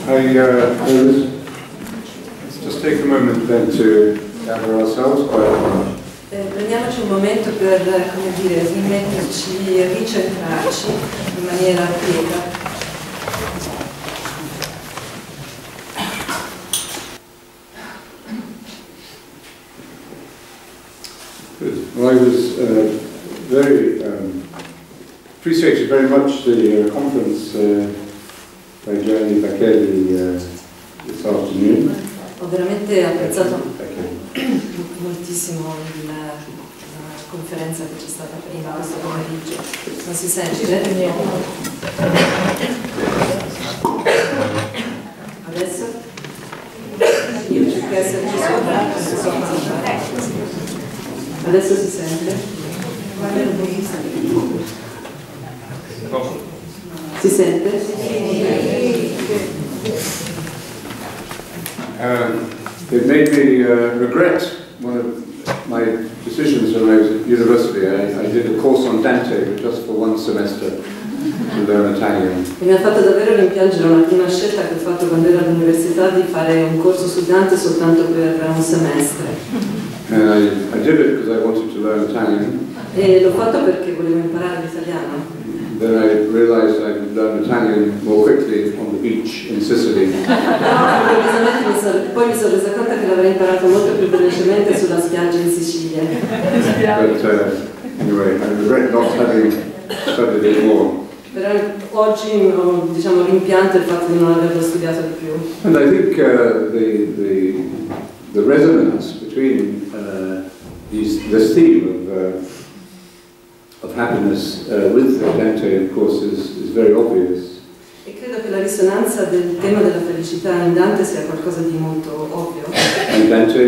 Let's just take a moment then to gather ourselves quietly. Prendiamoci un momento per, come dire, rimetterci, ricentrarci in maniera quieta. Well, I was appreciated very much the conference by Gianni Bacchelli this afternoon. Ho veramente apprezzato moltissimo la conferenza che c'è stata prima questo pomeriggio. Non si sente? Adesso? Io cerco di esserci sopra. Adesso si sente? Si sente? It made me regret one of my decisions when I was at university. I did a course on Dante just for one semester to learn Italian. E mi ha fatto davvero rimpiangere una prima scelta che ho fatto quando ero all'università di fare un corso su Dante soltanto per un semestre. I did it because I wanted to learn Italian. E l'ho fatto perché volevo imparare l'italiano. Then I realized I could learn Italian more quickly on the beach in Sicily. Poi mi sono resa conto che l'avrei imparato molto più velocemente sulla spiaggia in Sicilia. But anyway, I regret not having studied it more. Però oggi ho, diciamo, rimpianto il fatto di non averlo studiato di più. And I think the resonance between this theme of happiness with Dante, of course, is very obvious. E credo che la risonanza del tema della felicità in Dante sia qualcosa di molto ovvio. And Dante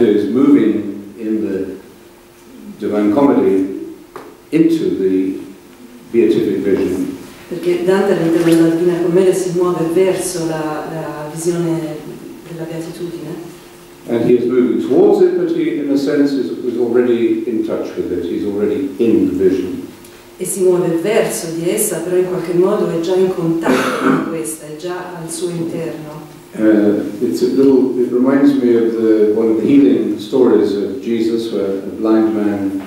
is moving in the Divine Comedy into the beatific vision. Perché Dante all'interno della Divina Commedia si muove verso la visione della beatitudine. And he is moving towards it, but he, in a sense, is already in touch with it. He's already in the vision. E si muove verso di essa, però in qualche modo è già in contatto con questa, è già al suo interno. It reminds me of one of the healing stories of Jesus, where a blind man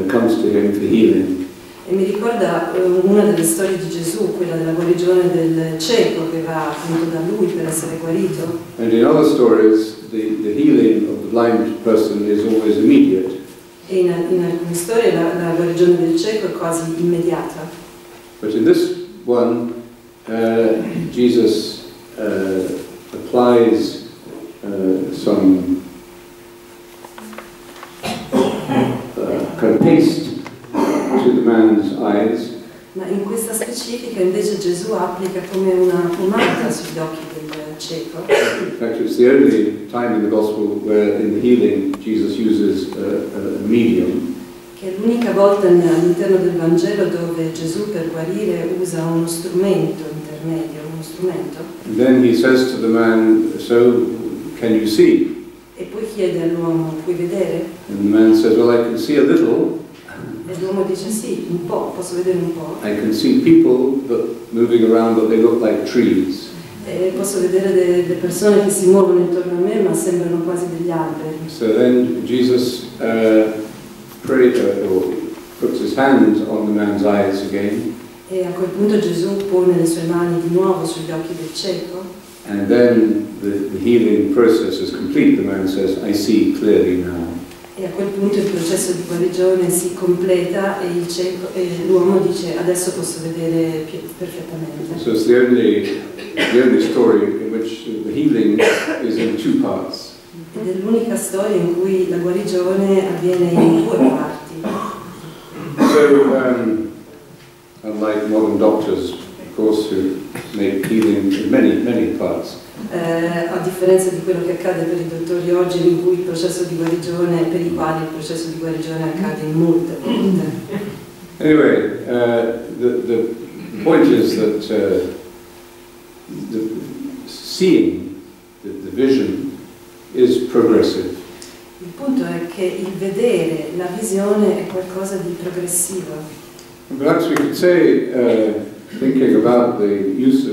comes to him for healing. E mi ricorda una delle storie di Gesù, quella della guarigione del cieco che va appunto da lui per essere guarito. And in other stories, the healing of the blind person is always immediate. E in alcune storie la guarigione del cieco è quasi immediata. But in this one, Jesus applies some kind of paste to the man's eyes. Ma in questa specifica invece Gesù applica come una pomata sugli occhi del cieco. In fact, it's the only time in the Gospel where in the healing Jesus uses a medium. Che è l'unica volta all'interno del Vangelo dove Gesù per guarire usa uno strumento intermedio, uno strumento. And then he says to the man, "So, can you see?" E poi chiede all'uomo, puoi vedere? And the man says, "Well, I can see a little. E l'uomo dice sì, un po', posso vedere un po'. I can see people moving around, but they look like trees." E posso vedere delle persone che si muovono intorno a me, ma sembrano quasi degli alberi. So then Jesus puts his hand on the man's eyes again. E a quel punto Gesù pone le sue mani di nuovo sugli occhi del cieco. And then the healing process is complete. The man says, "I see clearly now." E a quel punto il processo di guarigione si completa e l'uomo dice adesso posso vedere perfettamente. So it's the only story in which the healing is in two parts. Ed è l'unica storia in cui la guarigione avviene in due parti. So unlike modern doctors, of course, who make healing in many parts. A differenza di quello che accade per i dottori oggi, in cui il processo di guarigione, per i quali il processo di guarigione accade in molte volte. Anyway, the point is that seeing, the vision, is progressive. Il punto è che il vedere, la visione è qualcosa di progressivo. Perhaps we could say thinking about the use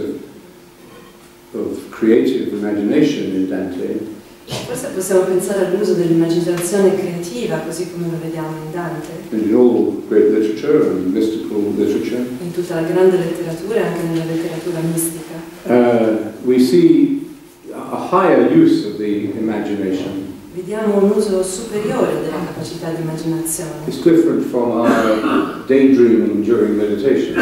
of creative imagination in Dante, forse possiamo pensare all'uso dell'immaginazione creativa, così come lo vediamo in Dante. and in all great literature and mystical literature, In tutta la grande letteratura e anche nella letteratura mistica. we see a higher use of the imagination. Vediamo un uso superiore della capacità di immaginazione, It's different from our daydreaming during meditation,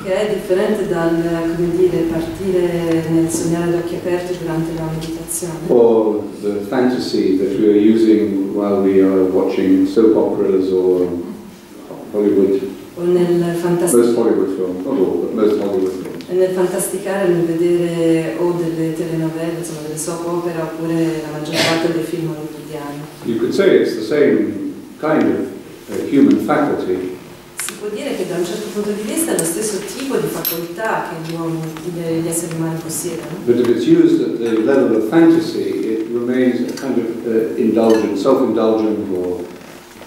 che è differente dal, come dire, partire nel sognare ad occhi aperti durante la meditazione, or the fantasy that we are using while we are watching soap operas or Hollywood, o nel most fantasticare. Hollywood films, not all, but most Hollywood films. E nel fantasticare, nel vedere o delle telenovelle, insomma delle soap opera, oppure la maggior parte dei film hollywoodiani. You could say it's the same kind of human faculty, Si può dire che da un certo punto di vista è lo stesso tipo di facoltà che gli esseri umani possiedono, but if it's used at the level of fantasy, it remains a kind of indulgent, self-indulgent, or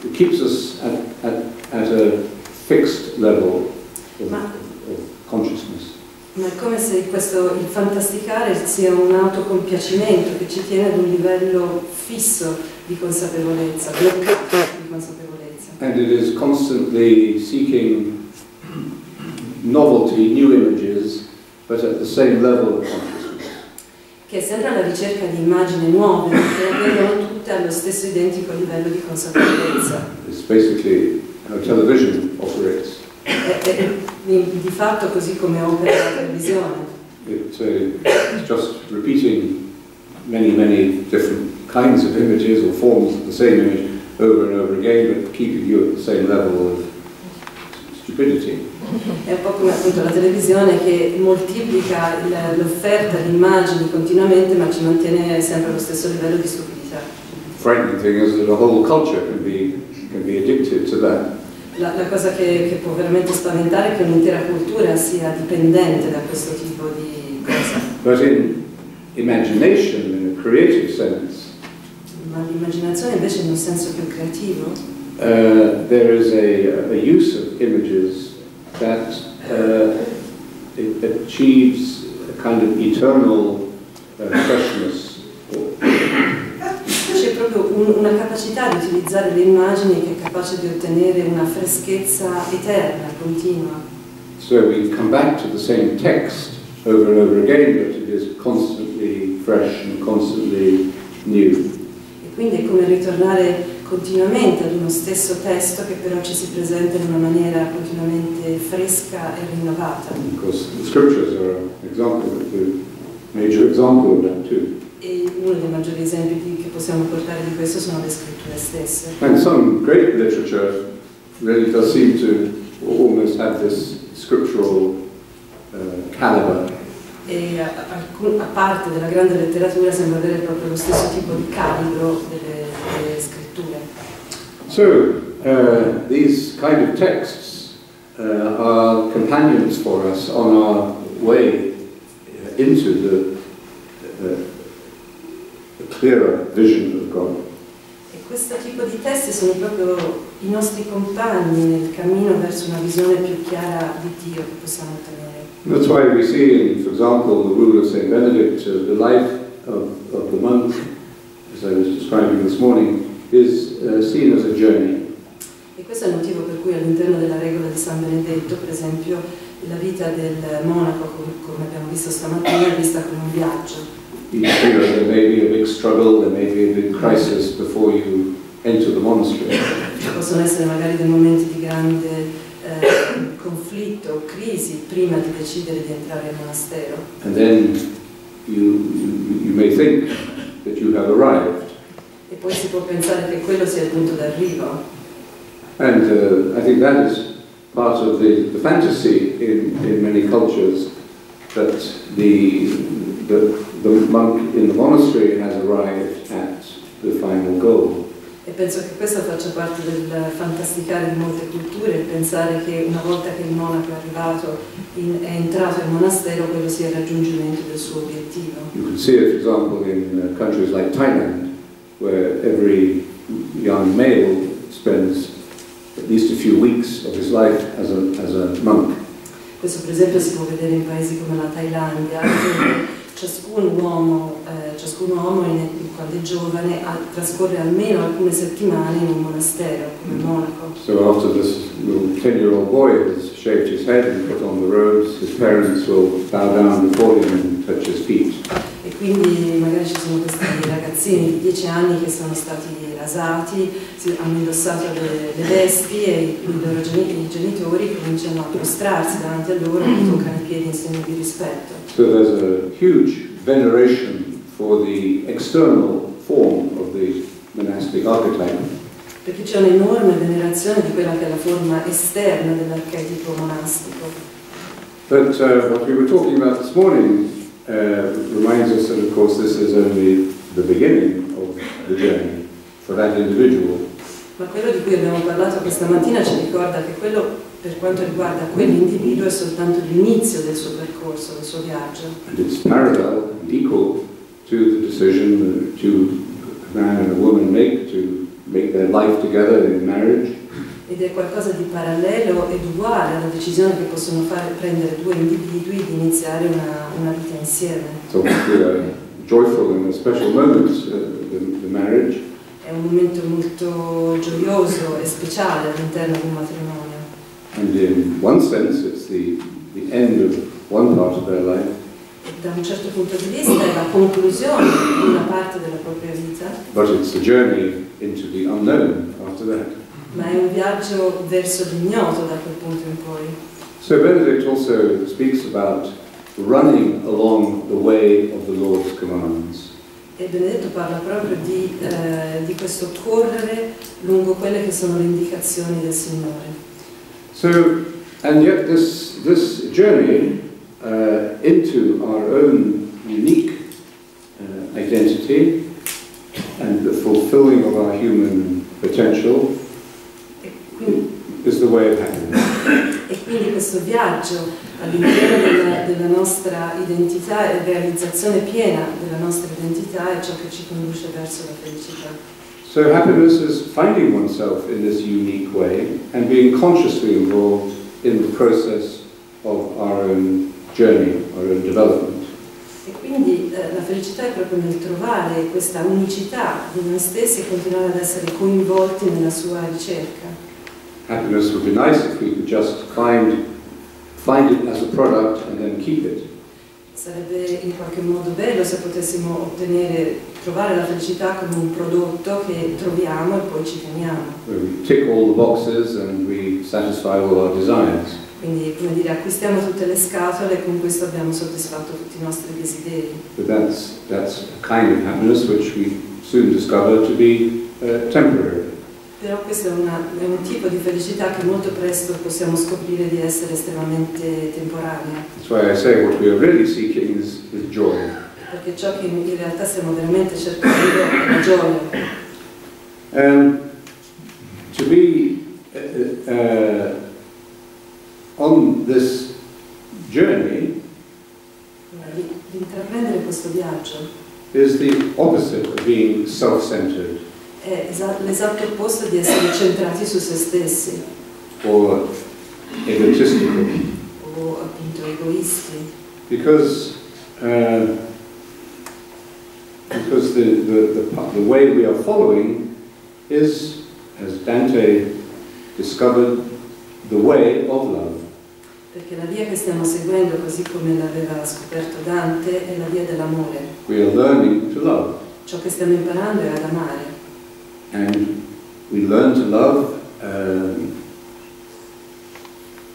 it keeps us at a fixed level of consciousness. ma è come se il fantasticare sia un autocompiacimento che ci tiene ad un livello fisso di consapevolezza, bloccato di consapevolezza. And it is constantly seeking novelty, new images, but at the same level of consciousness. Che è sempre alla ricerca di immagini nuove, che avvengono tutte allo stesso identico livello di consapevolezza. It's basically how television operates. Di fatto così come opera la televisione. It's just repeating many different kinds of images or forms of the same image over and over again, but keeping you at the same level of stupidity. È un po' come appunto la televisione che moltiplica l'offerta di immagini continuamente, ma ci mantiene sempre allo stesso livello di stupidità. The frightening thing is that a whole culture can be addicted to that. La cosa che può veramente spaventare è che un'intera cultura sia dipendente da questo tipo di cosa. But in imagination, in a creative sense, Ma l'immaginazione invece in un senso più creativo, there is a use of images that it achieves a kind of eternal freshness. c'è proprio una capacità di utilizzare le immagini che è capace di ottenere una freschezza eterna, continua. So we come back to the same text over and over again, but it is constantly fresh and constantly new. E quindi è come ritornare continuamente ad uno stesso testo che però ci si presenta in una maniera continuamente fresca e rinnovata. Because the scriptures are an example, a major example of that too. E uno dei maggiori esempi che possiamo portare di questo sono le scritture stesse. And some great literature really does seem to almost have this scriptural caliber. E a parte della grande letteratura sembra avere proprio lo stesso tipo di calibro delle scritture. So these kind of texts are companions for us on our way into the clearer vision of God. E questo tipo di testi sono proprio i nostri compagni nel cammino verso una visione più chiara di Dio che possiamo ottenere. That's why we see in, for example, the rule of Saint Benedict, the life of the monk, as I was describing this morning, is seen as a journey. E questo è il motivo per cui all'interno della regola di San Benedetto, per esempio, la vita del monaco, come abbiamo visto stamattina, è vista come un viaggio. Each year there may be a big struggle, there may be a big crisis before you enter the monastery. Ci possono essere magari dei momenti di grande conflitto, crisi, prima di decidere di entrare al monastero. And then you may think that you have arrived. E poi si può pensare che quello sia il punto d'arrivo. And I think that is part of the fantasy in many cultures, that the monk in the monastery has arrived at the final goal. E penso che questo faccia parte del fantasticare di molte culture, pensare che una volta che il monaco è arrivato, è entrato in monastero, quello sia il raggiungimento del suo obiettivo. You can see it, for example, in countries like Thailand, where every young male spends at least a few weeks of his life as a monk. Questo per esempio si può vedere in paesi come la Thailandia, dove ciascun uomo quando è giovane trascorre almeno alcune settimane in un monastero come monaco. So after this little 10-year-old boy has shaved his head and put on the robes, his parents will bow down before him and touch his feet. E quindi magari ci sono questi ragazzini di 10 anni che sono stati rasati, hanno indossato le vesti e i genitori cominciano a prostrarsi davanti a loro e toccano i piedi in segno di rispetto. So there's a huge veneration for the external form of the monastic archetype. Perché c'è un'enorme venerazione di quella che è la forma esterna dell'archetipo monastico. But what we were talking about this morning reminds us that, of course, this is only the beginning of the journey for that individual. Ma quello di cui abbiamo parlato questa mattina ci ricorda che quello, per quanto riguarda quell'individuo, è soltanto l'inizio del suo percorso, del suo viaggio. And it's parallel and equal to the decision that a man and a woman make to make their life together in marriage. Ed è qualcosa di parallelo ed uguale alla decisione che possono prendere due individui di iniziare una vita insieme. So a joyful and a special moment, the marriage. È un momento molto gioioso e speciale all'interno di un matrimonio. And in one sense, it's the end of one part of their life. E da un certo punto di vista è la conclusione di una parte della propria vita. But it's the journey into the unknown after that. Ma è un viaggio verso l'ignoto da quel punto in poi. So Benedict also speaks about running along the way of the Lord's commands. E Benedetto parla proprio di questo correre lungo quelle che sono le indicazioni del Signore. So, and yet this journey into our own unique identity and the fulfilling of our human potential is the way of happiness. E quindi questo viaggio all'interno della nostra identità e realizzazione piena della nostra identità è ciò che ci conduce verso la felicità. So happiness is finding oneself in this unique way and being consciously involved in the process of our own journey, our own development. E quindi la felicità è proprio nel trovare questa unicità di noi stessi e continuare ad essere coinvolti nella sua ricerca. Happiness would be nice if we could just find it as a product and then keep it. Sarebbe in qualche modo bello se potessimo trovare la felicità come un prodotto che troviamo e poi ci teniamo. Where we tick all the boxes and we satisfy all our desires. Quindi, come dire, acquistiamo tutte le scatole e con questo abbiamo soddisfatto tutti i nostri desideri. But that's a kind of happiness which we soon discover to be temporary. Però questo è un tipo di felicità che molto presto possiamo scoprire di essere estremamente temporanea. That's why I say what we are really seeking is joy. Perché ciò che in realtà stiamo veramente cercando è la gioia. To be on this journey Di intraprendere questo viaggio is the opposite of being self-centered. è l'esatto opposto di essere centrati su se stessi Or egotistical. o appunto egoisti. Because the way we are following is, as Dante discovered, the way of love. Perché la via che stiamo seguendo, così come l'aveva scoperto Dante, è la via dell'amore. We are learning to love. Ciò che stiamo imparando è ad amare. And we learn to love,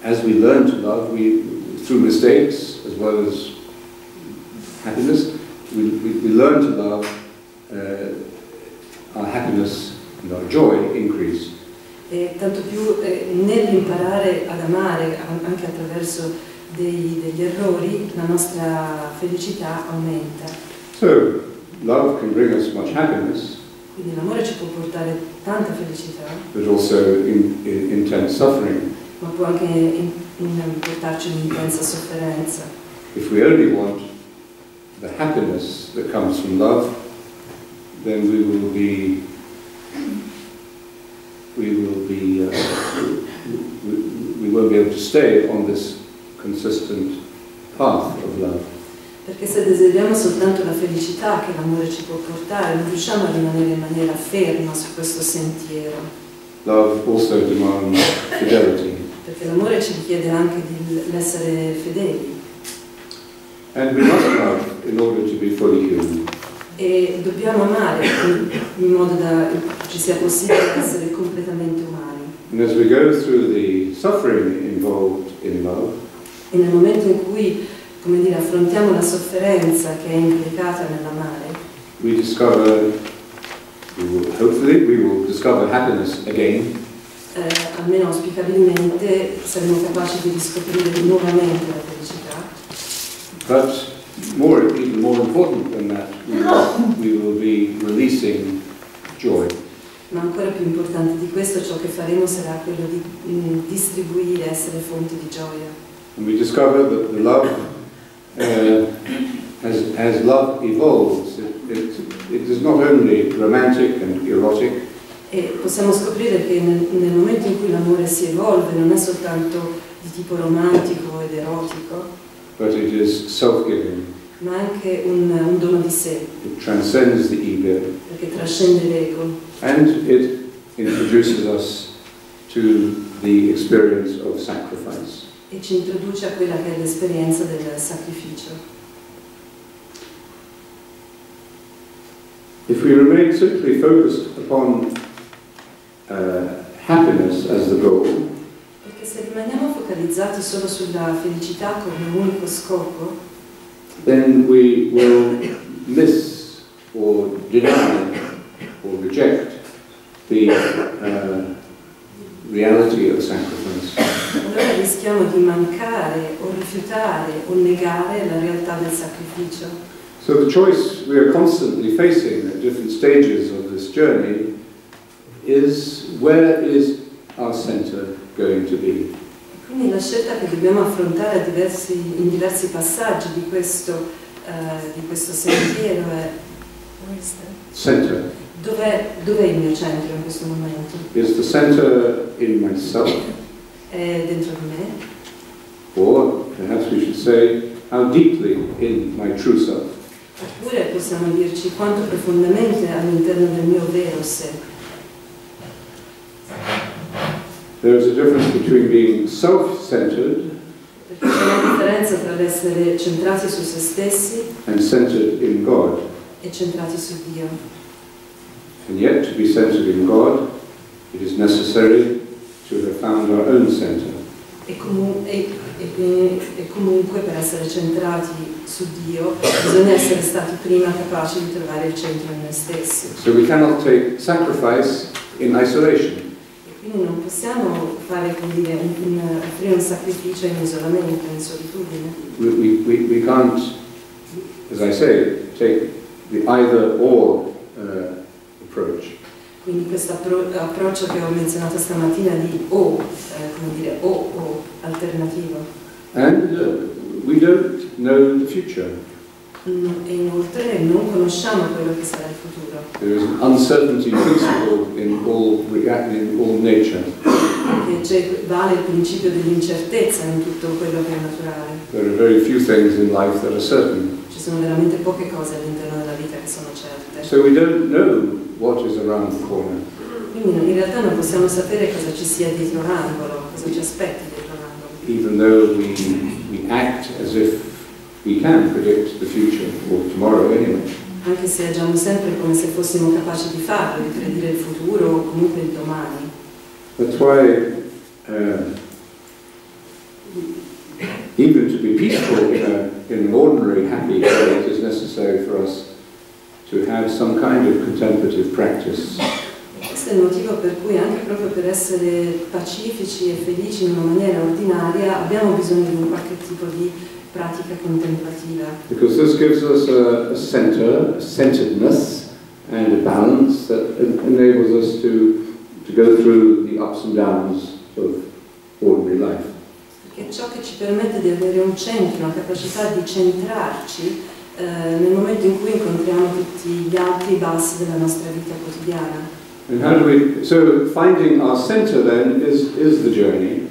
as we learn to love, through mistakes as well as happiness, we learn to love, our happiness and our joy increase. E tanto più nell'imparare ad amare, anche attraverso degli errori, la nostra felicità aumenta. So, love can bring us much happiness. Quindi l'amore ci può portare tanta felicità, But also intense suffering. ma può anche portarci un'intensa sofferenza. If we only want the happiness that comes from love, then we won't be able to stay on this consistent path of love. Perché se desideriamo soltanto la felicità che l'amore ci può portare, non riusciamo a rimanere in maniera ferma su questo sentiero. Love also demands fidelity. Perché l'amore ci richiede anche di essere fedeli. And we must love in order to be fully human. E dobbiamo amare in modo da ci sia possibile essere completamente umani. And as we go through the suffering involved in love, E nel momento in cui, come dire, affrontiamo la sofferenza che è implicata nell'amare, hopefully we will discover happiness again. Almeno auspicabilmente saremo capaci di riscoprire nuovamente la felicità. But even more important than that, we will be releasing joy. Ma ancora più importante di questo, ciò che faremo sarà quello di distribuire, essere fonte di gioia. And we discover that the love, as love evolves, it is not only romantic and erotic. E possiamo scoprire che nel momento in cui l'amore si evolve non è soltanto di tipo romantico ed erotico, but it is self-giving. Ma anche un dono di sé. It transcends the ego. Perché trascende l'ego. And it introduces us to the experience of sacrifice. E ci introduce a quella che è l'esperienza del sacrificio. If we remain simply focused upon happiness as the goal, perché se rimaniamo focalizzati solo sulla felicità come unico scopo, then we will miss or deny or reject the reality of sacrifice. Allora rischiamo di mancare o rifiutare o negare la realtà del sacrificio. So the choice we are constantly facing at different stages of this journey is, where is our center going to be? Quindi la scelta che dobbiamo affrontare in diversi passaggi di questo sentiero è center. Dov'è il mio centro in questo momento? Is the center in myself? È dentro di me? Or perhaps we should say, how deeply in my true self? Oppure possiamo dirci quanto profondamente all'interno del mio vero sé. There is a difference between being self-centered Perché c'è una differenza tra l'essere centrati su se stessi and centered in God. E centrati su Dio. And yet, to be centered in God, it is necessary to have found our own center. E comunque per essere centrati su Dio bisogna essere stati prima capaci di trovare il centro in noi stessi. So we cannot take sacrifice in isolation. Quindi non possiamo fare, come dire, offrire un sacrificio in isolamento, in solitudine. We can't, as I say, take the either-or approach. Quindi questo approccio che ho menzionato stamattina di come dire, o alternativo. And we don't know the future. E inoltre non conosciamo quello che sarà il futuro. There is an uncertainty principle in all nature. Perché vale il principio dell'incertezza in tutto quello che è naturale. There are very few things in life that are certain. Ci sono veramente poche cose all'interno della vita che sono certe. So we don't know what is around the corner. Quindi in realtà non possiamo sapere cosa ci sia dietro l'angolo, cosa ci aspetti dietro l'angolo. Even though we act as if we can predict the future, or tomorrow anyway. Anche se agiamo sempre come se fossimo capaci di farlo, di predire il futuro o comunque il domani. That's why even to be peaceful in an ordinary happy way, it is necessary for us to have some kind of contemplative practice. Questo è il motivo per cui anche proprio per essere pacifici e felici in una maniera ordinaria abbiamo bisogno di un qualche tipo di pratica contemplativa. Because this gives us a center, a centeredness and a balance that enables us to go through the ups and downs of ordinary life. Perché è ciò che ci permette di avere un centro, una capacità di centrarci nel momento in cui incontriamo tutti gli alti e bassi della nostra vita quotidiana. And so finding our center then is the journey.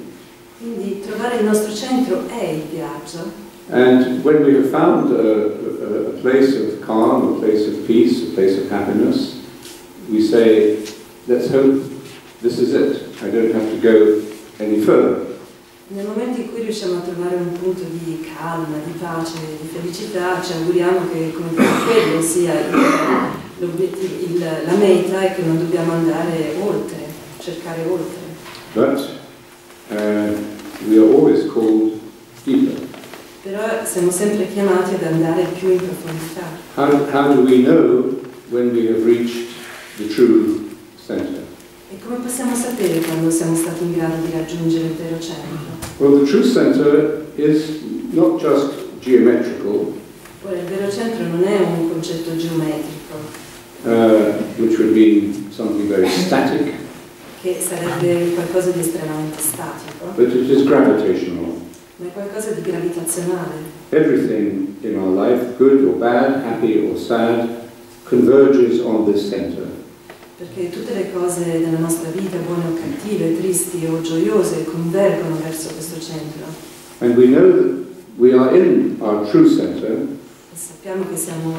Quindi trovare trovare il nostro centro è il viaggio. And when we have found a place of calm, a place of peace, a place of happiness, we say, let's hope this is it. I don't have to go any further. Nel momento in cui riusciamo a trovare un punto di calma, di pace, di felicità, ci auguriamo che come quello sia la meta e che non dobbiamo andare oltre, cercare oltre. But we are always called deeper. Però siamo sempre chiamati ad andare più in profondità. How do we know when we have reached the true center? E come possiamo sapere quando siamo stati in grado di raggiungere il vero centro? Well, the true center is not just geometrical, Ora, il vero centro non è un concetto geometrico, which would mean something very static, che sarebbe qualcosa di estremamente statico, but it is gravitational. ma è qualcosa di gravitazionale. Everything in our life, good or bad, happy or sad, converges on this center. Perché tutte le cose della nostra vita, buone o cattive, tristi o gioiose, convergono verso questo centro. And we know that we are in our true center E sappiamo che siamo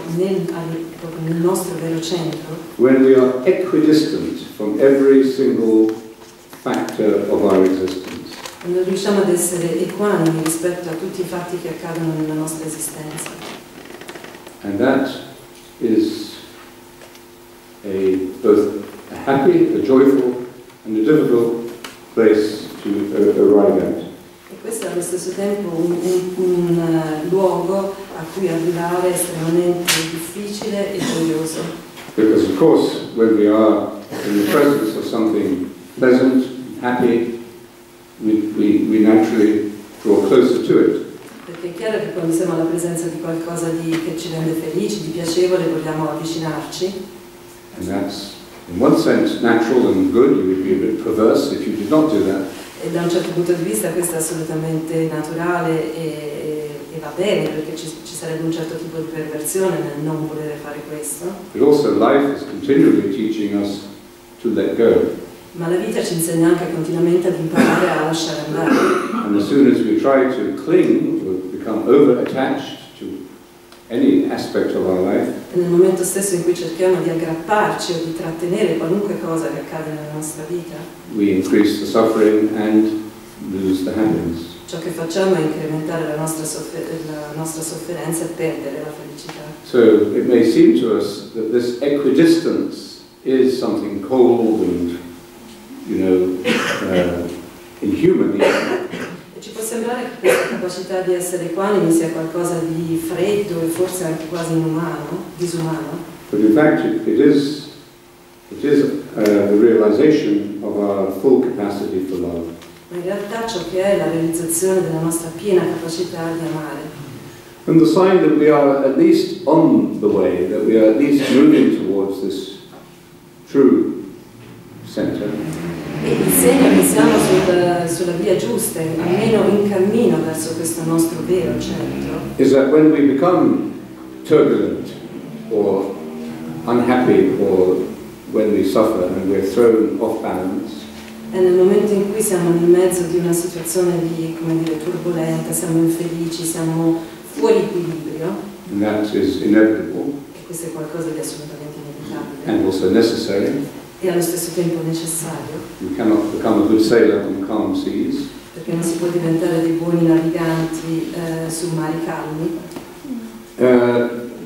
proprio nel nostro vero centro when we are equidistant from every single factor of our existence. quando riusciamo ad essere equanimi rispetto a tutti i fatti che accadono nella nostra esistenza. And that is both a happy, a joyful, and a difficult place to arrive at. E questo è allo stesso tempo un luogo a cui arrivare estremamente difficile e gioioso. Because of course, when we are in the presence of something pleasant, happy, we naturally draw closer to it. Perché è chiaro che quando siamo alla presenza di qualcosa che ci rende felici, di piacevole, vogliamo avvicinarci. And that's, in one sense, natural and good. You would be a bit perverse if you did not do that. E da un certo punto di vista questo è assolutamente naturale e va bene, perché ci sarebbe un certo tipo di perversione nel non volere fare questo. But also life is continually teaching us to let go. Ma la vita ci insegna anche continuamente ad imparare a lasciare andare. And as soon as we try to cling or become over-attached to any aspect of our life, E nel momento stesso in cui cerchiamo di aggrapparci o di trattenere qualunque cosa che accade nella nostra vita, we increase the suffering and lose the happiness. ciò che facciamo è incrementare la nostra sofferenza e perdere la felicità. So it may seem to us that this equidistance is something cold and, inhuman. E ci può sembrare che questa capacità di essere equanimi sia qualcosa di freddo e forse anche quasi inumano, disumano. But in fact it is the realization of our full capacity for love. Ma in realtà ciò che è la realizzazione della nostra piena capacità di amare. And the sign that we are at least on the way, that we are at least moving towards this true center, E il segno che siamo sulla via giusta, almeno in cammino verso questo nostro vero centro, is that when we become turbulent or unhappy or when we suffer and we're thrown off balance, è nel momento in cui siamo nel mezzo di una situazione turbolenta, siamo infelici, siamo fuori equilibrio, and that is inevitable e questo è qualcosa di assolutamente inevitabile and also necessary. e allo stesso tempo necessario, You cannot become a good sailor on calm seas. perché non si può diventare dei buoni naviganti su mari calmi,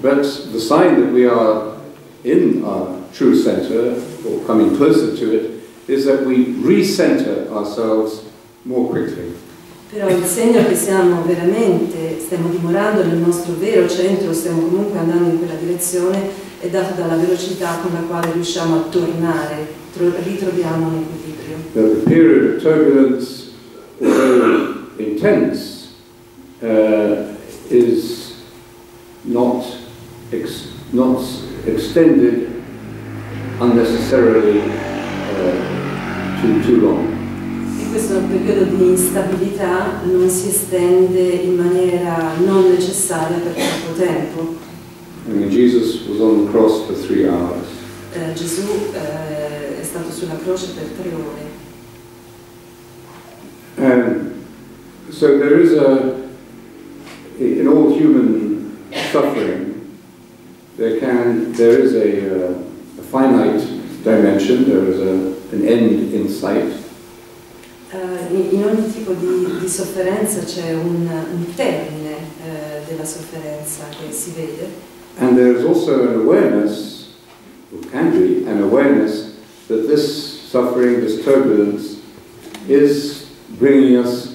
But the sign that we are in our true center, or coming closer to it, is that we recenter ourselves more quickly. però il segno che stiamo dimorando nel nostro vero centro, stiamo comunque andando in quella direzione, è dato dalla velocità con la quale riusciamo a tornare, ritroviamo un equilibrio. That the period of turbulence, although intense, is not extended unnecessarily too long. E questo periodo di instabilità non si estende in maniera non necessaria per troppo tempo. I mean, Jesus was on the cross for 3 hours. Gesù è stato sulla croce per 3 ore. So there is in all human suffering, there is a finite dimension, there is an end in sight. In ogni tipo di sofferenza c'è un termine della sofferenza che si vede. And there is also an awareness, or can be an awareness, that this suffering, this turbulence, is bringing us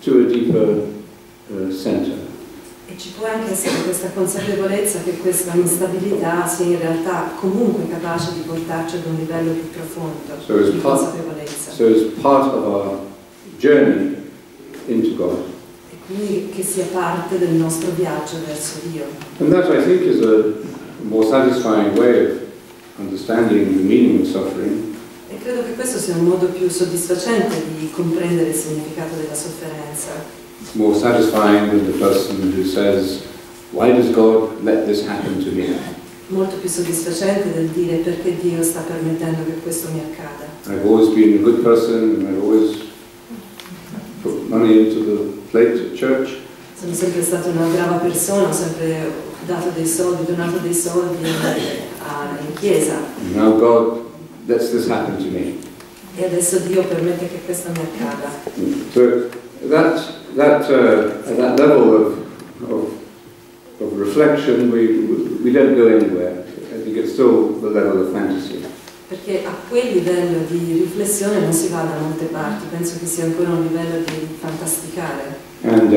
to a deeper center. E ci può anche essere questa consapevolezza che questa instabilità sia in realtà comunque capace di portarci ad un livello più profondo di consapevolezza. So as part of our journey into God. E quindi che sia parte del nostro viaggio verso Dio. And that, I think, is a more satisfying way of understanding the meaning of suffering. E credo che questo sia un modo più soddisfacente di comprendere il significato della sofferenza. It's more satisfying than the person who says, "Why does God let this happen to me?" Molto più soddisfacente del dire perché Dio sta permettendo che questo mi accada. I've always been a good person and I've always put money into the plate at church. Sono sempre stata una brava persona, ho sempre dato dei soldi, donato dei soldi in chiesa. And now God lets this happen to me. E adesso Dio permette che questo mi accada. So at that level of reflection, we don't go anywhere. I think it's still the level of fantasy. Perché a quel livello di riflessione non si va da molte parti, penso che sia ancora un livello di fantasticare. And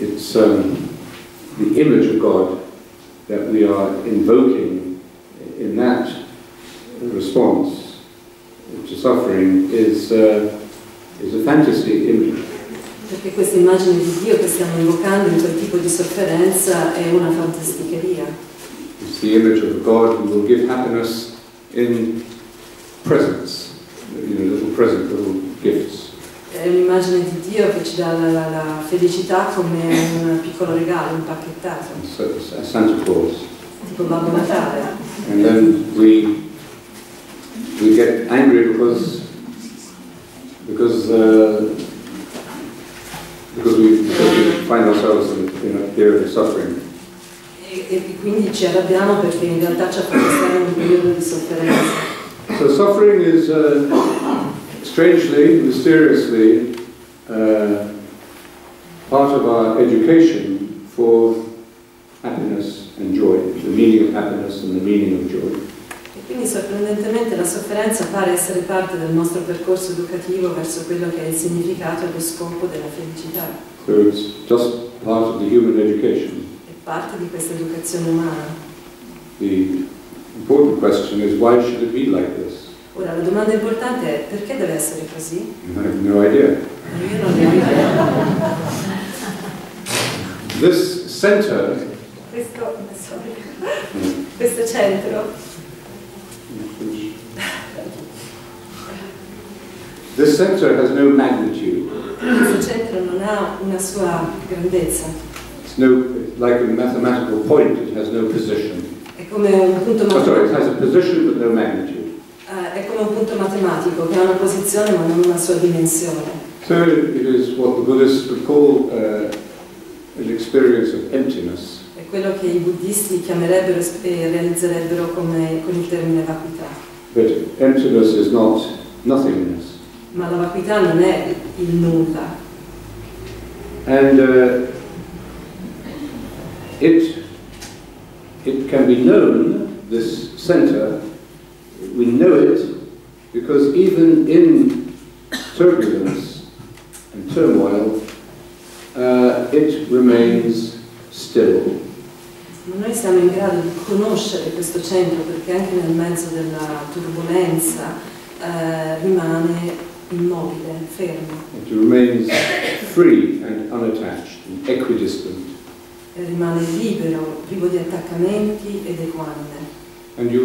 it's the image of God that we are invoking in that response to suffering is a fantasy image. Perché questa immagine di Dio che stiamo invocando in quel tipo di sofferenza è una fantasticheria. It's the image of God who will give happiness in presents, little gifts. È un'immagine di Dio che ci dà la felicità come un piccolo regalo, impacchettato. A Santa Claus. Tipo Babbo Natale. And then we get angry because we find ourselves in a period of suffering. E quindi ci arrabbiamo perché in realtà ci ha fatto stare in un periodo di sofferenza. So suffering is strangely, mysteriously, part of our education for happiness and joy, the meaning of happiness and the meaning of joy. E quindi sorprendentemente la sofferenza pare essere parte del nostro percorso educativo verso quello che è il significato e lo scopo della felicità. So it's just part of the human education. È parte di questa educazione umana. The important question is, why should it be like this? Ora, la domanda importante è perché deve essere così? I have no idea. Io non ne ho idea. This center, Questo centro, this center has no magnitude. questo centro non ha una sua grandezza. It's like a mathematical point, it has no position. È come un punto It has a position but no magnitude. È come un punto matematico che ha una posizione ma non una sua dimensione. So it is what the Buddhists would call an experience of emptiness. È quello che i buddisti chiamerebbero e realizzerebbero con il termine vacuità. But emptiness is not nothingness. Ma la vacuità non è il nulla. And it can be known, this center, we know it because even in turbulence and turmoil, it remains still. Ma noi siamo in grado di conoscere questo centro perché anche nel mezzo della turbolenza rimane immobile, fermo. It remains free and unattached and equidistant. E rimane libero, privo di attaccamenti ed equanime. And you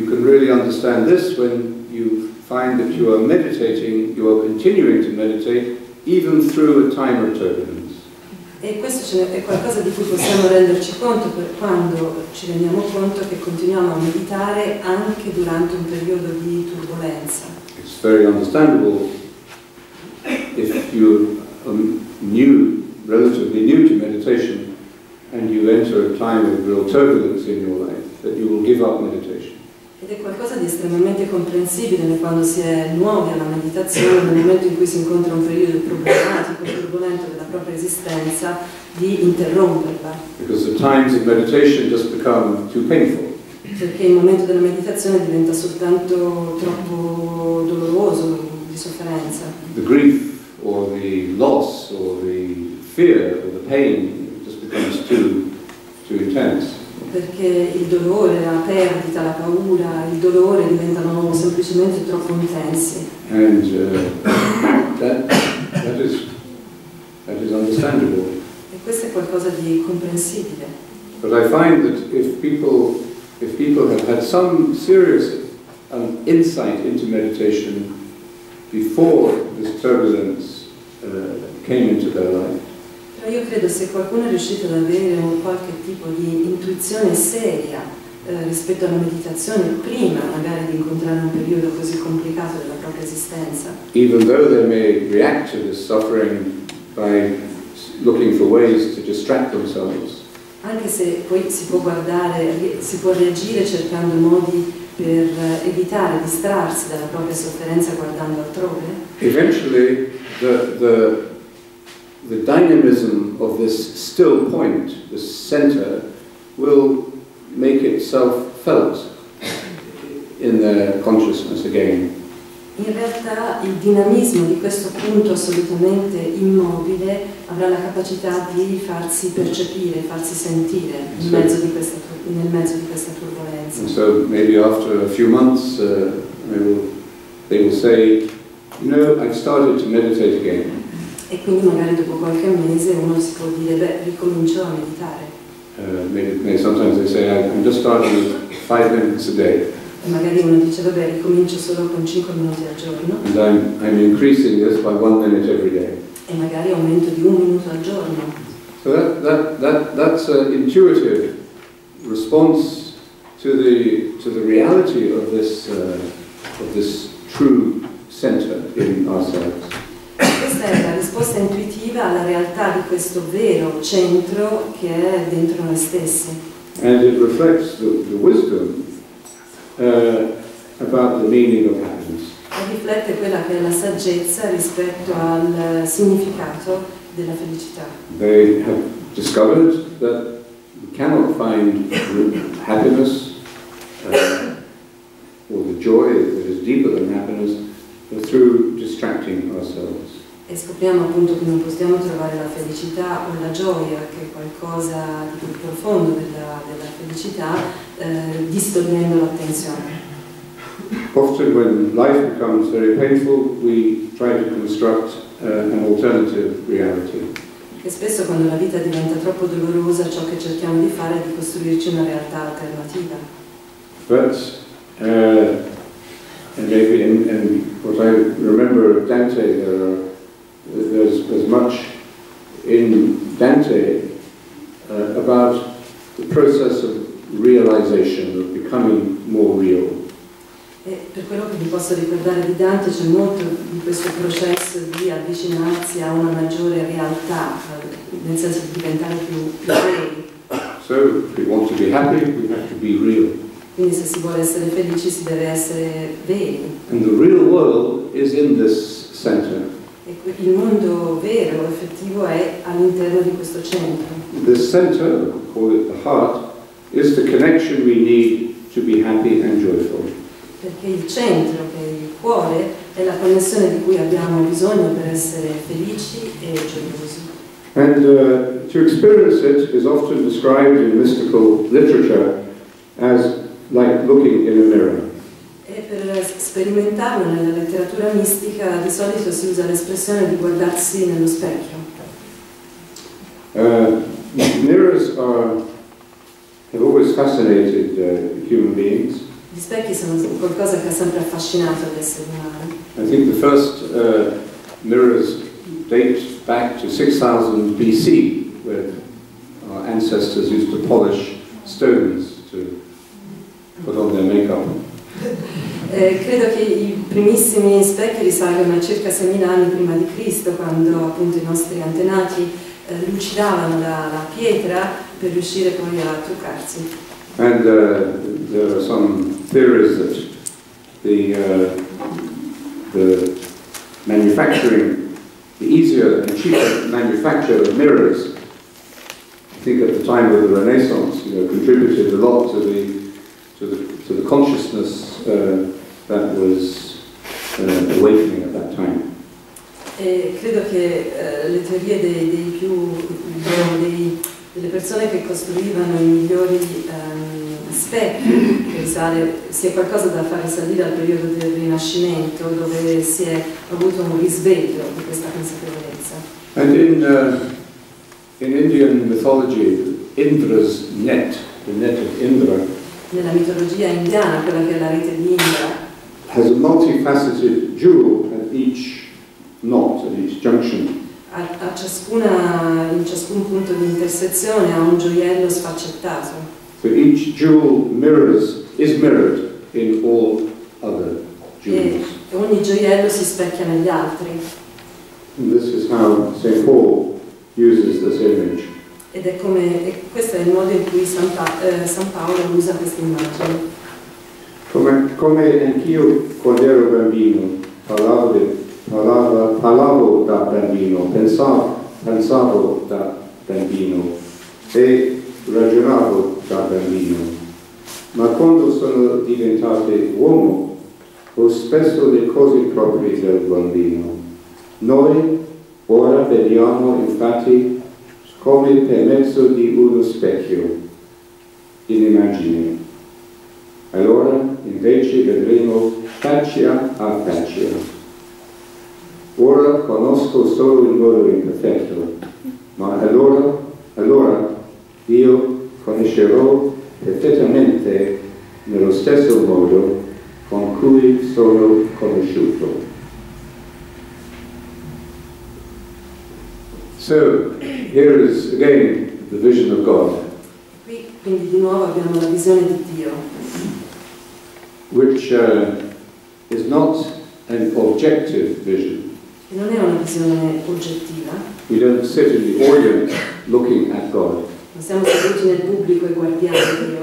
can really understand this when you find that you are meditating, you are continuing to meditate even through a time of turbulence. E questo è qualcosa di cui possiamo renderci conto quando ci rendiamo conto che continuiamo a meditare anche durante un periodo di turbolenza. It's very understandable if you are relatively new to meditation, and you enter a time of real turbulence in your life, that you will give up meditation. Ed è qualcosa di estremamente comprensibile quando si è nuovi alla meditazione, nel momento in cui si incontra un periodo problematico, turbolento della propria esistenza, di interromperla. Because the times of meditation just become too painful. Perché il momento della meditazione diventa soltanto troppo doloroso, di sofferenza. The grief or the loss or the fear or the pain just becomes too intense. Perché il dolore, la perdita, la paura, il dolore diventano semplicemente troppo intensi. And that is understandable. E questo è qualcosa di comprensibile. But I find that if people have had some serious insight into meditation before this turbulence came into their life, Io credo se qualcuno è riuscito ad avere qualche tipo di intuizione seria rispetto alla meditazione prima magari di incontrare un periodo così complicato della propria esistenza, even though they may react to this suffering by looking for ways to distract themselves, anche se poi si può guardare, si può reagire cercando modi per evitare, distrarsi dalla propria sofferenza guardando altrove, eventually the dynamism of this still point, this center, will make itself felt in their consciousness again. In realtà il dinamismo di questo punto assolutamente immobile avrà la capacità di farsi percepire, farsi sentire nel mezzo di questa turbolenza. And so maybe after a few months they will say, you know, I've started to meditate again. E quindi magari dopo qualche mese uno si può dire, beh, ricomincio a meditare. Maybe sometimes they say, I'm just starting with 5 minutes a day. E magari uno dice, vabbè, ricomincio solo con 5 minuti al giorno. And I'm increasing this by 1 minute every day. E magari aumento di 1 minuto al giorno. So that's an intuitive response to the reality of this true center in ourselves. Questa è la risposta intuitiva alla realtà di questo vero centro che è dentro noi stessi. And it reflects the wisdom about the meaning of happiness. E riflette quella che è la saggezza rispetto al significato della felicità. They have discovered that we cannot find happiness or the joy that is deeper than happiness through distracting ourselves. E scopriamo appunto che non possiamo trovare la felicità o la gioia, che è qualcosa di più profondo della felicità, distogliendo l'attenzione. Often when life becomes very painful, we try to construct an alternative reality. E spesso quando la vita diventa troppo dolorosa, ciò che cerchiamo di fare è di costruirci una realtà alternativa. But and maybe in what I remember of Dante, there's much in Dante about the process of realization, of becoming more real. E per quello che vi posso ricordare di Dante c'è molto di questo processo di avvicinarsi a una maggiore realtà, nel senso di diventare più veri. So, if we want to be happy, we have to be real. Quindi se si vuole essere felici si deve essere veri. And the real world is in this center. E il mondo vero, effettivo, è all'interno di questo centro. This center, call it the heart, is the connection we need to be happy and joyful. Perché il centro, che è il cuore, è la connessione di cui abbiamo bisogno per essere felici e gioiosi. And to experience it is often described in mystical literature as like looking in a mirror. E per sperimentarlo nella letteratura mistica di solito si usa l'espressione di guardarsi nello specchio. Mirrors have always fascinated human beings. Gli specchi sono qualcosa che ha sempre affascinato gli esseri umani. I think the first mirrors date back to 6000 BC, where our ancestors used to polish stones to put on their makeup. Credo che i primissimi specchi risalgono a circa 6.000 anni prima di Cristo, quando appunto i nostri antenati lucidavano la pietra per riuscire poi a truccarsi. And there are some theories that the manufacturing, the easier and cheaper manufacture of mirrors, I think at the time of the Renaissance, contributed a lot to the consciousness that was awakening at that time. E credo che le teorie delle persone che costruivano i migliori specchi, che risale, sia qualcosa da far risalire al periodo del Rinascimento, dove si è avuto un risveglio di questa consapevolezza. And in Indian mythology, Indra's net, the net of Indra, nella mitologia indiana, quella che è la rete di Indra, has a multifaceted jewel at each knot, at each junction. In ciascun punto di intersezione ha un gioiello sfaccettato. So each jewel is mirrored in all other jewels. E ogni gioiello si specchia negli altri. And this is how St. Paul uses this image. Questo è il modo in cui San Paolo usa questa immagine. Come anch'io quando ero bambino parlavo da bambino, pensavo da bambino e ragionavo da bambino, ma quando sono diventato uomo ho spesso le cose proprie del bambino. Noi ora vediamo infatti come per mezzo di uno specchio, in immagine. Allora invece vedremo faccia a faccia. Ora conosco solo in modo imperfetto, ma allora io conoscerò perfettamente nello stesso modo con cui sono conosciuto. So, here is again the vision of God. Qui quindi di nuovo abbiamo la visione di Dio. Which is not an objective vision. Non è una visione oggettiva. We don't sit in the audience looking at God. Non siamo seduti nel pubblico e guardiamo Dio.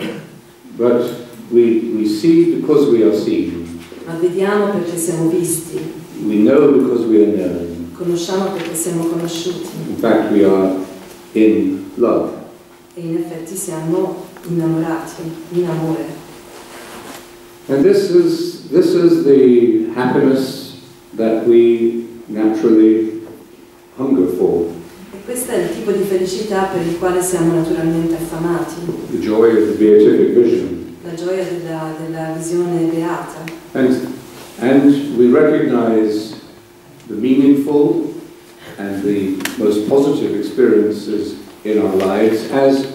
But we see because we are seen. Ma vediamo perché siamo visti. We know because we are known. Conosciamo perché siamo conosciuti. In fact, we are in love. E in effetti siamo innamorati, in amore. And this is the happiness that we naturally hunger for. E questo è il tipo di felicità per il quale siamo naturalmente affamati. The joy of the beatific vision. La gioia della visione beata. And we recognize the meaningful and the most positive experiences in our lives as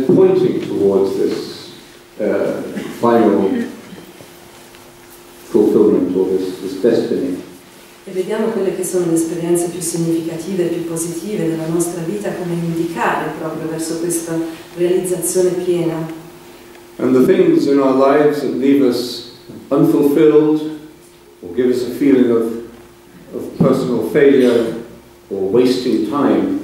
pointing towards this final fulfillment or this destiny. E vediamo quelle che sono le esperienze più significative e più positive della nostra vita come indicare proprio verso questa realizzazione piena. And the things in our lives that leave us unfulfilled or give us a feeling of personal failure or wasting time,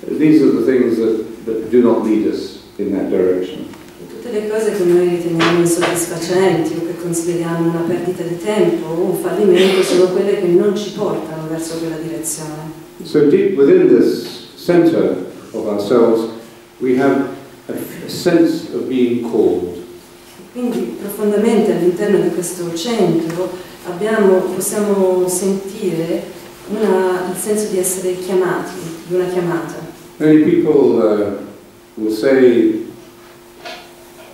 these are the things that do not lead us in that direction. Tutte le cose che noi riteniamo insoddisfacenti o che consideriamo una perdita di tempo o un fallimento sono quelle che non ci portano verso quella direzione. So deep within this center of ourselves, we have a sense of being called. Quindi profondamente all'interno di questo centro possiamo sentire il senso di essere chiamati, di una chiamata. Many people will say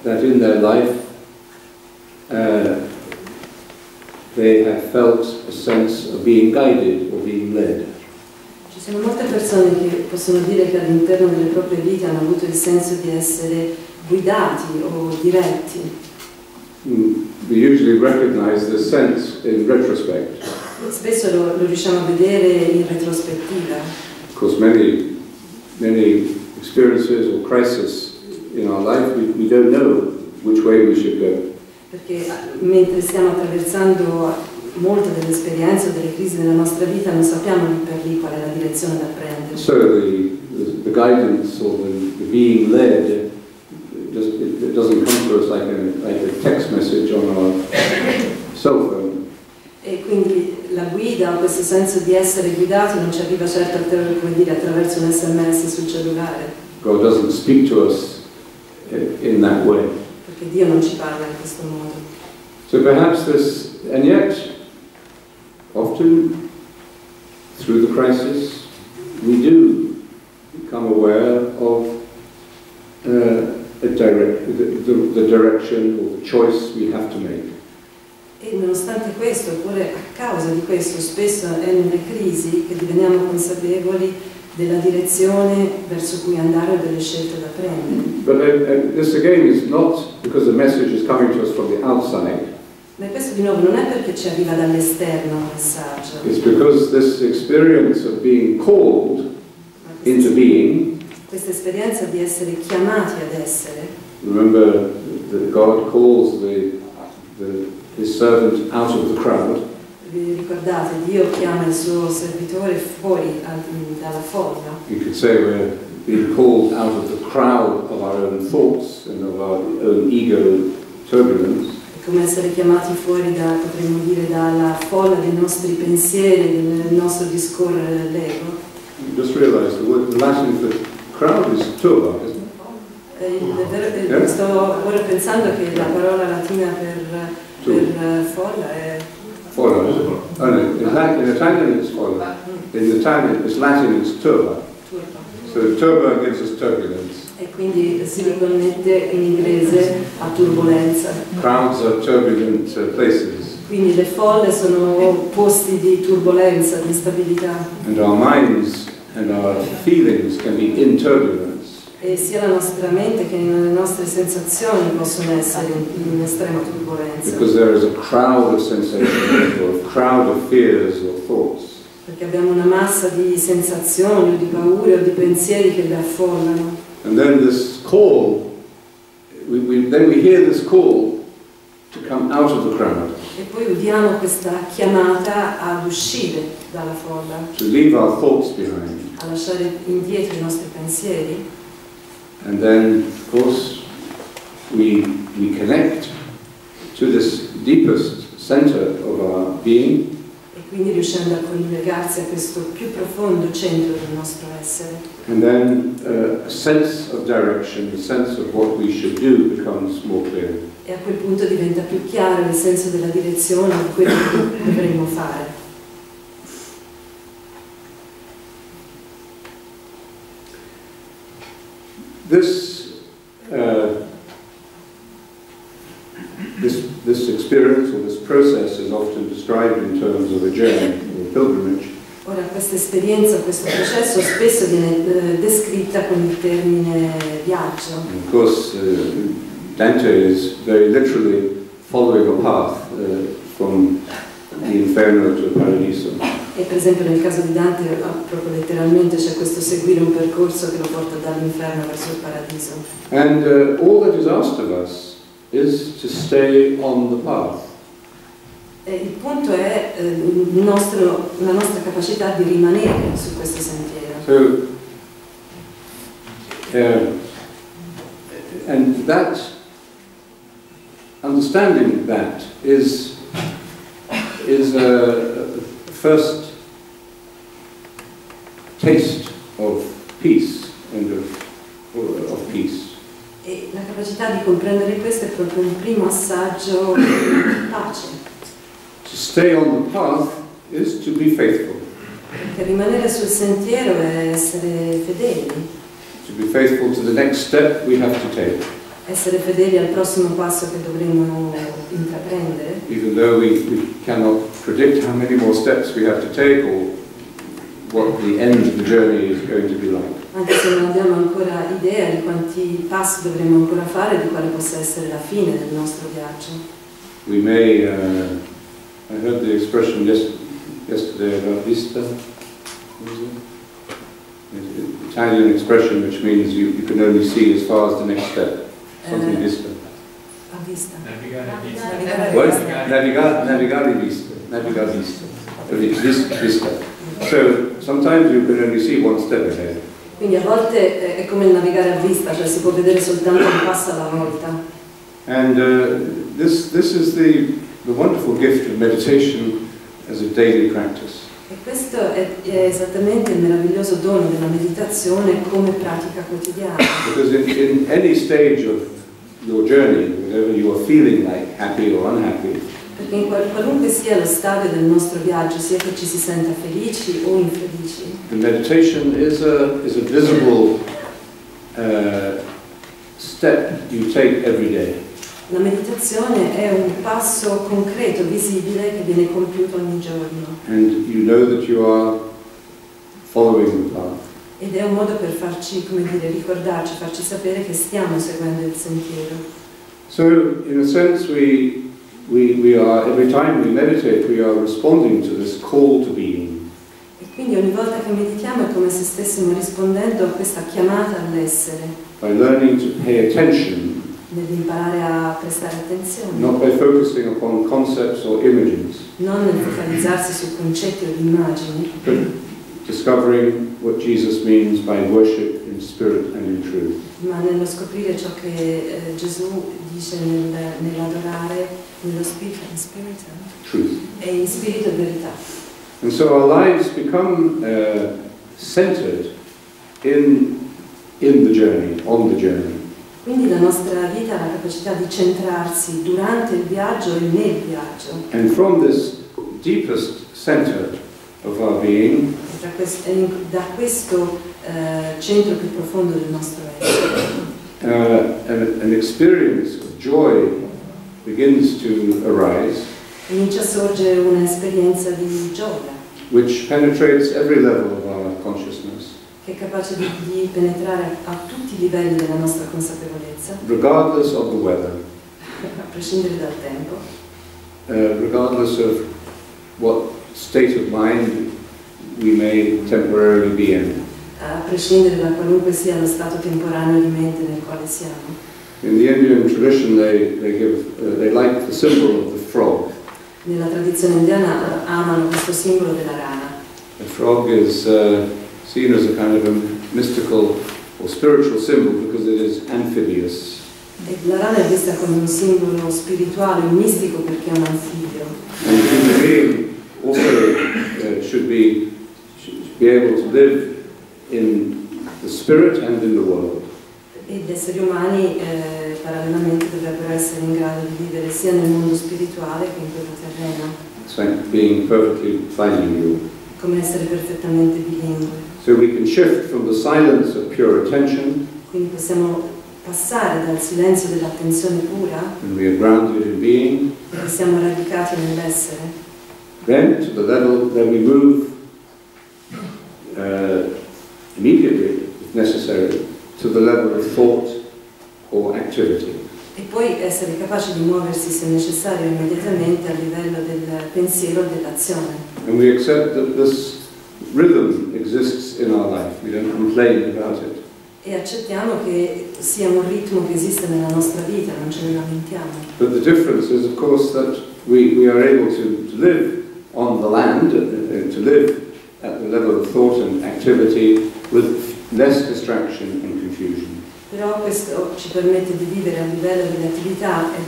that in their life they have felt a sense of being guided or being led. Ci sono molte persone che possono dire che all'interno delle proprie vite hanno avuto il senso di essere guidati o diretti. We usually recognize this sense in retrospect. Spesso lo riusciamo a vedere in retrospettiva. Because many experiences or crises in our life, we don't know which way we should go. Perché mentre stiamo attraversando molte delle esperienze o delle crisi della nostra vita non sappiamo lì per lì qual è la direzione da prendere. So the guidance or the being led, it doesn't come to us like a text message on our cell phone. E quindi la guida o questo senso di essere guidati non ci arriva certo attraverso un SMS sul cellulare. God doesn't speak to us in that way. Perché Dio non ci parla in questo modo. So perhaps this, and yet, often through the crisis, we do become aware of the direction or the choice we have to make. E nonostante questo, oppure a causa di questo, spesso è nelle crisi che diveniamo consapevoli della direzione verso cui andare o delle scelte da prendere. But this again is not because the message is coming to us from the outside. Ma questo di nuovo non è perché ci arriva dall'esterno un messaggio. It's because this experience of being called into being. Questa esperienza di essere chiamati ad essere. Remember that God calls his servant out of the crowd. Vi ricordate, Dio chiama il suo servitore fuori dalla folla. You could say we're being called out of the crowd of our own thoughts and of our own ego turbulence. È come essere chiamati fuori potremmo dire, dalla folla dei nostri pensieri, del nostro discorrere dell'ego. You just realize the Latin for crowd is turba, isn't it? Sto ora pensando che la parola latina per folla è folla, isn't it? Oh no, in Italian it's folla. In Italian it's Latin it's turba. So turba gives us turbulence. E quindi si riconnette in inglese a turbolenza. Crowds are turbulent places. Quindi le folle sono posti di turbolenza, di instabilità. And our minds and our feelings can be in turbulence. E sia la nostra mente che le nostre sensazioni possono essere in estrema turbolenza. Because there is a crowd of sensations or a crowd of fears or thoughts. Perché abbiamo una massa di sensazioni, o di paure, o di pensieri che le affollano. And then this call, then we hear this call to come out of the crowd. E poi udiamo questa chiamata ad uscire dalla folla. To leave our thoughts behind. A lasciare indietro i nostri pensieri. And then, of course, we connect to this deepest center of our being. E quindi riuscendo a collegarsi a questo più profondo centro del nostro essere. And then a sense of direction, a sense of what we should do becomes more clear. E a quel punto diventa più chiaro il senso della direzione di quello che dovremmo fare. This experience or this process is often described in terms of a journey or a pilgrimage. Ora questa esperienza, questo processo spesso viene descritta con il termine viaggio. And of course, Dante is very literally following a path from the inferno to the paradiso. E per esempio nel caso di Dante proprio letteralmente c'è questo seguire un percorso che lo porta dall'inferno verso il paradiso. And all that is asked of us is to stay on the path. E il punto è la nostra capacità di rimanere su questo sentiero. So, and that, understanding that is a first taste of peace and of peace. E la capacità di comprendere questo è proprio un primo assaggio di pace. To stay on the path is to be faithful. Perché rimanere sul sentiero è essere fedeli. To be faithful to the next step we have to take. Essere fedeli al prossimo passo che dovremo intraprendere. Even though we cannot predict how many more steps we have to take or what the end of the journey is going to be like. Anche se non abbiamo ancora idea di quanti passi dovremo ancora fare e di quale possa essere la fine del nostro viaggio. We may, I heard the expression yesterday about vista. What is it? An Italian expression which means you can only see as far as the next step. Something vista. A vista. Navigare vista. Vista. So sometimes you can only see one step ahead. Quindi a volte è come il navigare a vista, cioè si può vedere soltanto un passo alla volta. And this is the wonderful gift of meditation as a daily practice. E questo è esattamente il meraviglioso dono della meditazione come pratica quotidiana. Because in any stage of your journey, whatever you are feeling like, happy or unhappy, Perché in qualunque sia lo stadio del nostro viaggio, sia che ci si senta felici o infelici, the meditation is a visible step you take every day. la meditazione è un passo concreto, visibile, che viene compiuto ogni giorno. And you know that you are following the path. Ed è un modo per farci, come dire, ricordarci, farci sapere che stiamo seguendo il sentiero. So, in a sense, we are, every time we meditate, we are responding to this call to being. E quindi ogni volta che meditiamo è come se stessimo rispondendo a questa chiamata all'essere, By learning to pay attention, nell'imparare a prestare attenzione, not by focusing upon concepts or images, non nel focalizzarsi su concetti o immagini, but discovering what Jesus means by worship in spirit and in truth. ma nello scoprire ciò che Gesù dice nell'adorare nello spirito, Truth. e in spirito e verità. And so our lives become centered in the journey, on the journey. Quindi la nostra vita ha la capacità di centrarsi durante il viaggio e nel viaggio. And from this deepest center of our being, Da questo centro più profondo del nostro essere, an experience of joy begins to arise, comincia a sorgere un'esperienza di gioia which penetrates every level of our consciousness, che è capace di penetrare a tutti i livelli della nostra consapevolezza, regardless of the weather, a prescindere dal tempo, regardless of what state of mind we may temporarily be in. a prescindere da qualunque sia lo stato temporaneo di mente nel quale siamo. In the Indian tradition, they like the symbol of the frog. Nella tradizione indiana amano questo simbolo della rana. The frog is seen as a kind of a mystical or spiritual symbol because it is amphibious. E la rana è vista come un simbolo spirituale, mistico, perché è un anfibio. And the human being also should be able to live in the spirit and in the world. E gli esseri umani parallelamente dovrebbero essere in grado di vivere sia nel mondo spirituale che in quello terreno. It's like being perfectly bilingual. Come essere perfettamente bilingue. So we can shift from the silence of pure attention, Quindi possiamo passare dal silenzio dell'attenzione pura, and we are grounded in being, perché siamo radicati nell'essere, then to the level that we move immediately, if necessary, to the level of thought or activity. e poi essere capaci di muoversi, se necessario, immediatamente a livello del pensiero e dell'azione. And we accept that this rhythm exists in our life. We don't complain about it. E accettiamo che sia un ritmo che esiste nella nostra vita, non ce ne lamentiamo. But the difference is, of course, that we are able to live on the land, to live at the level of thought and activity with less distraction and confusion. Però questo ci permette di vivere a livello delle attività e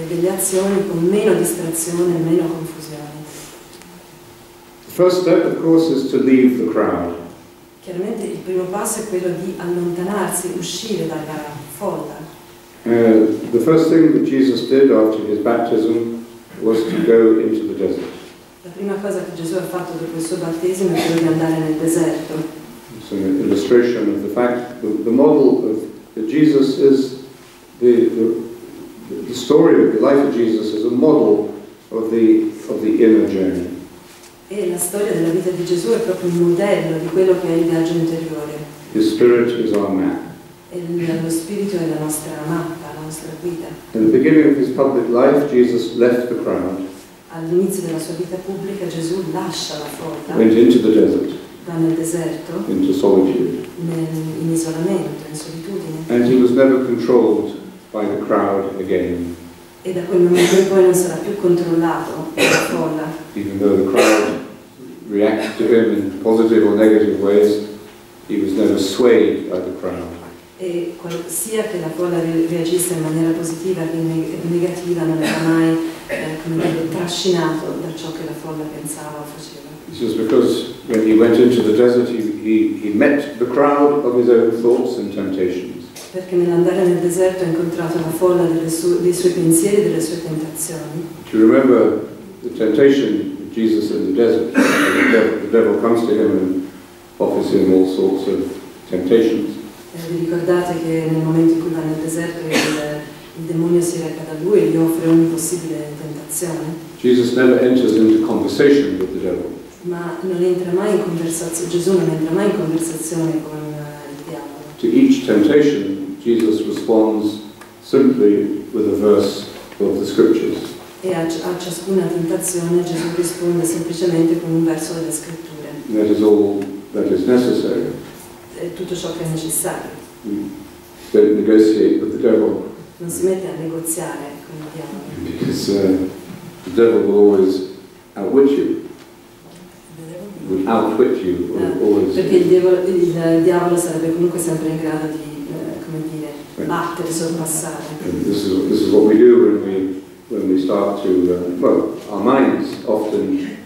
delle azioni con meno distrazione e meno confusione. The first step, of course, is to leave the crowd. Chiaramente il primo passo è quello di allontanarsi, uscire dalla folla. The first thing that Jesus did after his baptism was to go into the desert. La prima cosa che Gesù ha fatto dopo il suo battesimo è quello di andare nel deserto. It's an illustration of the fact that the model of Jesus is the story of the life of Jesus is a model of the inner journey. E la storia della vita di Gesù è proprio un modello di quello che è il viaggio interiore. His spirit is our map. E lo spirito è la nostra mappa, la nostra guida. In the beginning of his public life, Jesus left the crowd, All'inizio della sua vita pubblica Gesù lascia la folla, went into the desert, va nel deserto, into solitude, in isolamento, in solitudine. and he was never controlled by the crowd again. E da quel momento in poi non sarà più controllato dalla folla. Even though the crowd reacted to him in positive or negative ways, he was never swayed by the crowd. E sia che la folla reagisse in maniera positiva che negativa, non era mai come dire, trascinato da ciò che la folla pensava o faceva. This is because when he went into the desert, he met the crowd of his own thoughts and temptations. Perché nell'andare nel deserto ha incontrato la folla dei suoi pensieri e delle sue tentazioni. Do you remember the temptation of Jesus in the desert? The devil comes to him and offers him all sorts of temptations. Vi ricordate che nel momento in cui va nel deserto il demonio si reca da lui e gli offre ogni possibile tentazione? Jesus never enters into conversation with the devil. Ma non entra mai in conversazione, Gesù non entra mai in conversazione con il diavolo. To each temptation, Jesus responds simply with a verse of the scriptures. E a ciascuna tentazione Gesù risponde semplicemente con un verso delle scritture. That is all that is necessary. È tutto ciò che è necessario. Don't negotiate with the devil. Non si mette a negoziare con il diavolo. Because the devil will always outwit you. Would outwit you, always. Perché il diavolo sarebbe comunque sempre in grado di, come dire, battere, sorpassare. This is what we do when we start to, well, our minds often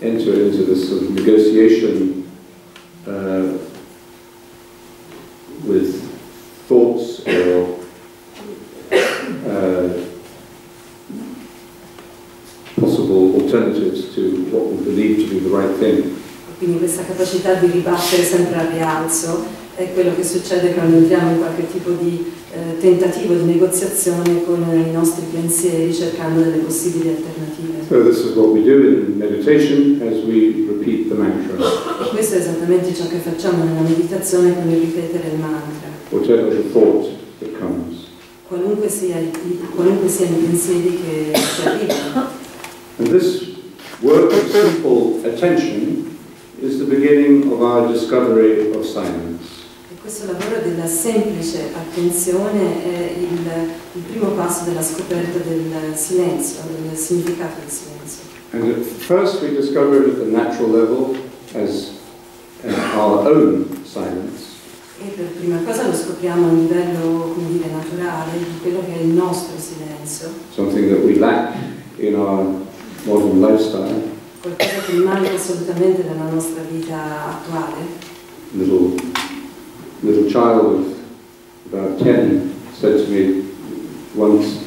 enter into this sort of negotiation with thoughts or possible alternatives to what we believe to be the right thing. Quindi questa capacità di ribattere sempre al rialzo è quello che succede quando entriamo in qualche tipo di tentativo di negoziazione con i nostri pensieri, cercando delle possibili alternative. So this is what we do in meditation as we repeat the mantra. E questo è esattamente ciò che facciamo nella meditazione con il ripetere il mantra. Whatever the thought that comes. Qualunque siano i pensieri che arrivano. And this work of simple attention is the beginning of our discovery of silence. E questo lavoro della semplice attenzione è il primo passo della scoperta del silenzio, del significato del silenzio. And at first we discover it at the natural level as our own silence. E per prima cosa lo scopriamo a livello, come dire, naturale, di quello che è il nostro silenzio. Something that we lack in our modern lifestyle. Qualcosa che manca assolutamente nella nostra vita attuale. Little child of about 10 said to me once,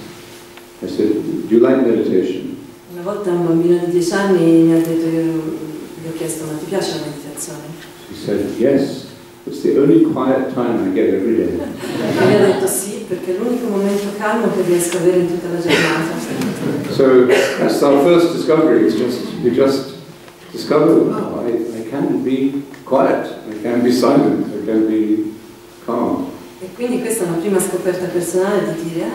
I said, do you like meditation? Una volta un bambino di 10 anni mi ha detto, gli ho chiesto, ma ti piace la meditazione? She said, yes, it's the only quiet time I get every day. E mi ha detto sì, perché è l'unico momento calmo che riesco a avere in tutta la giornata. So that's our first discovery. We just discover, wow, I can be quiet, I can be silent, I can be calm. E quindi questa è una prima scoperta personale di dire,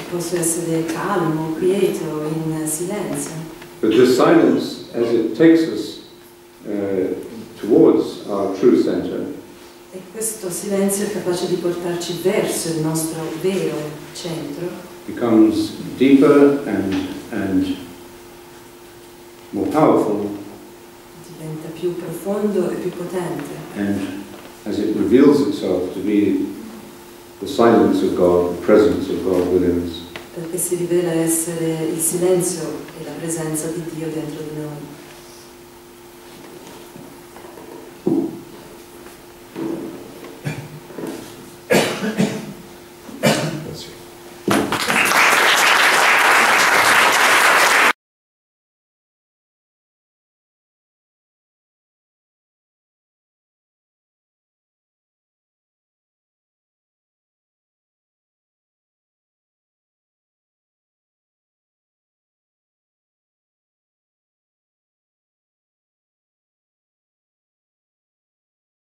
posso essere calmo, quieto, in silenzio. But this silence, as it takes us towards our true center, e questo silenzio è capace di portarci verso il nostro vero centro, becomes deeper and more powerful, diventa più profondo e più potente. and as it reveals itself to be the silence of God, the presence of God within us. Perché si rivela essere il silenzio e la presenza di Dio dentro di noi.